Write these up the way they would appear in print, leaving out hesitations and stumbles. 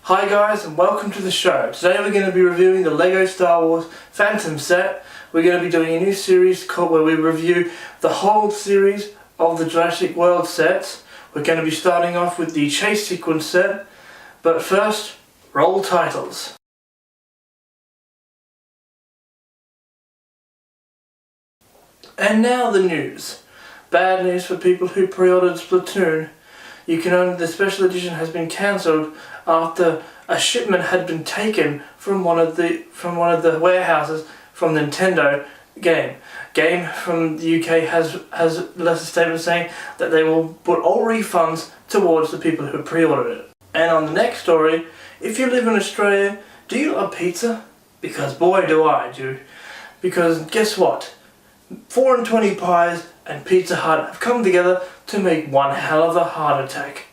Hi guys, and welcome to the show. Today we're going to be reviewing the LEGO Star Wars Phantom set. We're going to be doing a new series where we review the whole series of the Jurassic World sets. We're going to be starting off with the chase sequence set, but first, roll titles. And now the news. Bad news for people who pre-ordered Splatoon. The special edition has been cancelled after a shipment had been taken from one of the warehouses from Nintendo Game. Game from the UK has left a statement saying that they will put all refunds towards the people who pre-ordered it. And on the next story, if you live in Australia, do you love pizza? Because boy do I do. Because guess what? 4 and 20 Pies and Pizza Hut have come together to make one hell of a heart attack.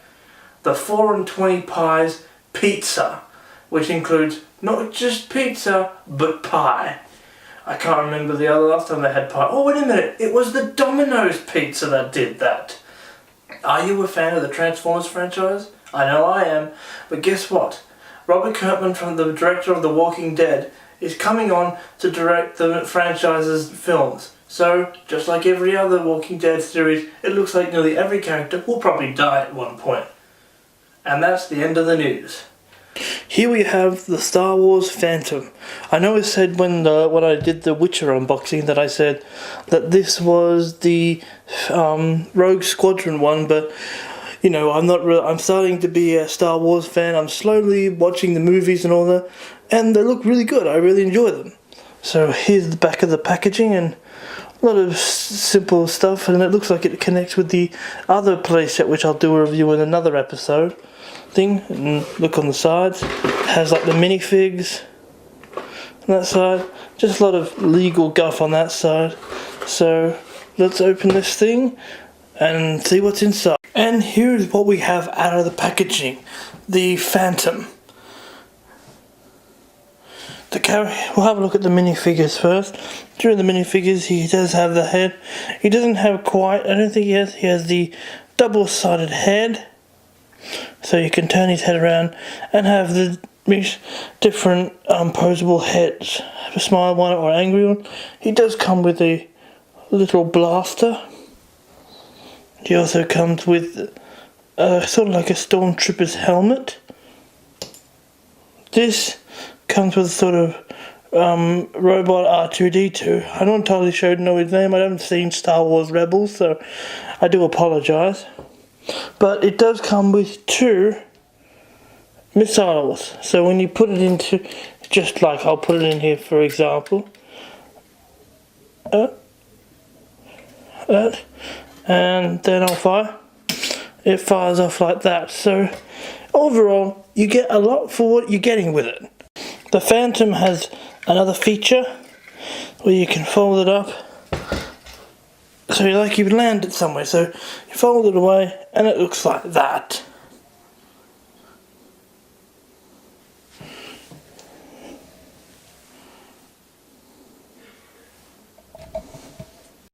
The 4 and 20 Pies Pizza, which includes not just pizza, but pie. I can't remember the other last time they had pie. Oh, wait a minute, it was the Domino's Pizza that did that. Are you a fan of the Transformers franchise? I know I am, but guess what? Robert Kirkman, from the director of The Walking Dead, is coming on to direct the franchise's films. So, just like every other Walking Dead series, it looks like nearly every character will probably die at one point. And that's the end of the news. Here we have the Star Wars Phantom. I know I said when I did the Witcher unboxing that I said that this was the Rogue Squadron one, but you know, I'm starting to be a Star Wars fan. I'm slowly watching the movies and all that, and they look really good. I really enjoy them. So here's the back of the packaging, and a lot of simple stuff, and it looks like it connects with the other playset, which I'll do a review in another episode thing. And look on the sides, it has like the minifigs on that side, just a lot of legal guff on that side. So let's open this thing and see what's inside. And here's what we have out of the packaging: the Phantom. We'll have a look at the minifigures first. During the minifigures, he does have the head. He doesn't have quite, I don't think he has the double-sided head. So you can turn his head around and have the different posable heads. Have a smile one or angry one. He does come with a little blaster. He also comes with sort of like a stormtrooper's helmet. This comes with sort of robot R2-D2. I'm not entirely sure to know his name. I haven't seen Star Wars Rebels, so I do apologise. But it does come with 2 missiles. So when you put it into, just like I'll put it in here for example, and then I'll fire. It fires off like that. So overall, you get a lot for what you're getting with it. The Phantom has another feature where you can fold it up, so like you land it somewhere, so you fold it away and it looks like that.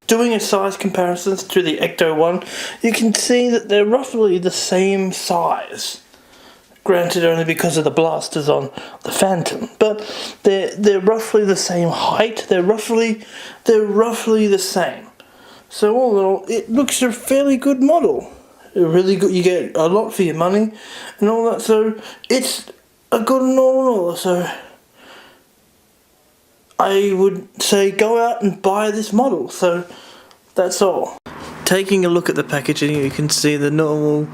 Doing a size comparisons to the Ecto one, you can see that they're roughly the same size. Granted, only because of the blasters on the Phantom, but they're roughly the same height. They're roughly the same. So all in all, it looks a fairly good model. Really good. You get a lot for your money and all that. So it's a good model. So I would say go out and buy this model. So that's all. Taking a look at the packaging, you can see the normal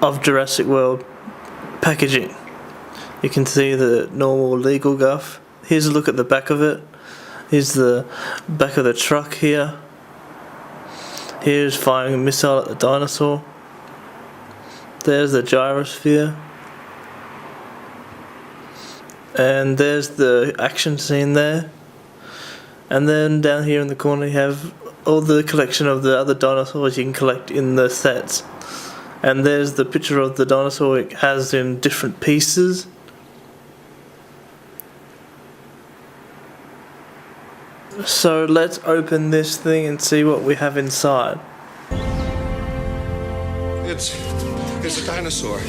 of Jurassic World packaging. You can see the normal legal guff. Here's a look at the back of it. Here's the back of the truck here. Here's firing a missile at the dinosaur. There's the gyrosphere. And there's the action scene there. And then down here in the corner you have all the collection of the other dinosaurs you can collect in the sets. And there's the picture of the dinosaur. It has in different pieces. So let's open this thing and see what we have inside. It's a dinosaur.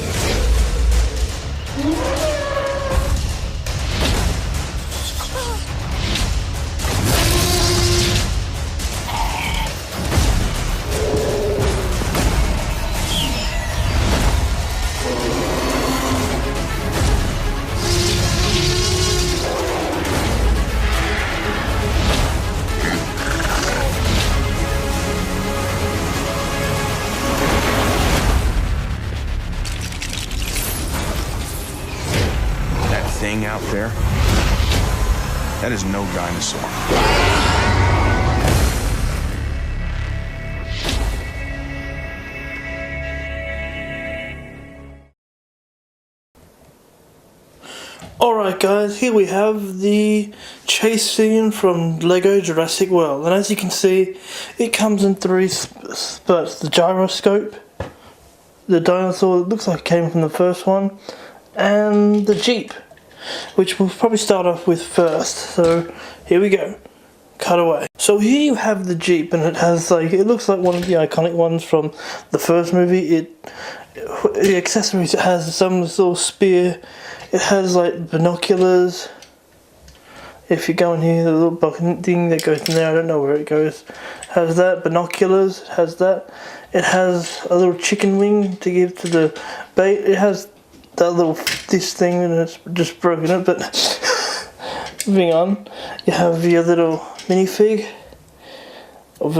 thing out there, that is no dinosaur. Alright guys, here we have the chase scene from LEGO Jurassic World, and as you can see, it comes in three spurts. The gyroscope, the dinosaur that looks like it came from the first one, and the Jeep, which we'll probably start off with first. So here we go, cut away. So here you have the Jeep, and it has like, it looks like one of the iconic ones from the first movie. The accessories, it has some little spear. It has like binoculars. If you go in here, the little bucket thing that goes in there, I don't know where it goes. It has that, binoculars, it has that. It has a little chicken wing to give to the bait. It has that little, this thing, and it's just broken it, but moving on. You have your little minifig of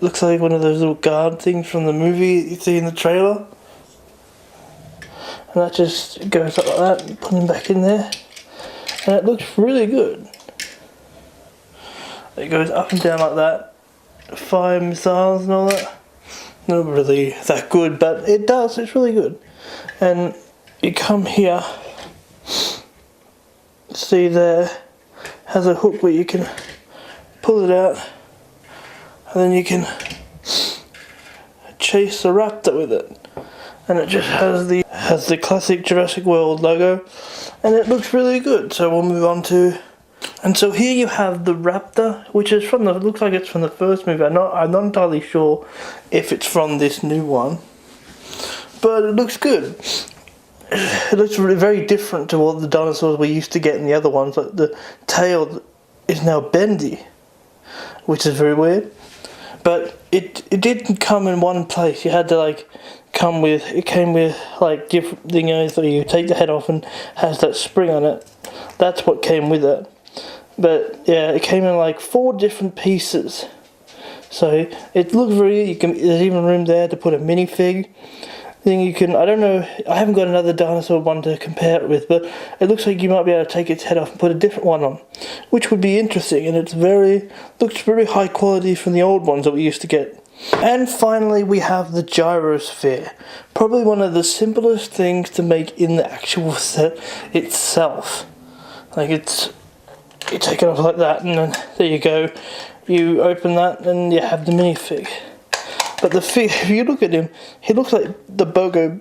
looks like one of those little guard things from the movie you see in the trailer. And that just goes up like that, and put him back in there, and it looks really good. It goes up and down like that, fire missiles and all that. Not really that good, but it does, it's really good. And you come here, see there, has a hook where you can pull it out, and then you can chase the raptor with it. And it just has the classic Jurassic World logo, and it looks really good. So we'll move on to, and so here you have the Raptor, which is from the, looks like it's from the first movie. I'm not entirely sure if it's from this new one, but it looks good. It looks really very different to all the dinosaurs we used to get in the other ones. Like the tail is now bendy, which is very weird. But it didn't come in one place. You had to like came with like different things, so you take the head off and has that spring on it. That's what came with it. But yeah, it came in like 4 different pieces. So it looks very, there's even room there to put a minifig. Then you can, I don't know, I haven't got another dinosaur one to compare it with, but it looks like you might be able to take its head off and put a different one on, which would be interesting, and it's looks very high quality from the old ones that we used to get. And finally we have the gyrosphere, probably one of the simplest things to make in the actual set itself. Like you take it off like that, and then there you go, you open that and you have the minifig. But the fig, if you look at him, he looks like the Bogo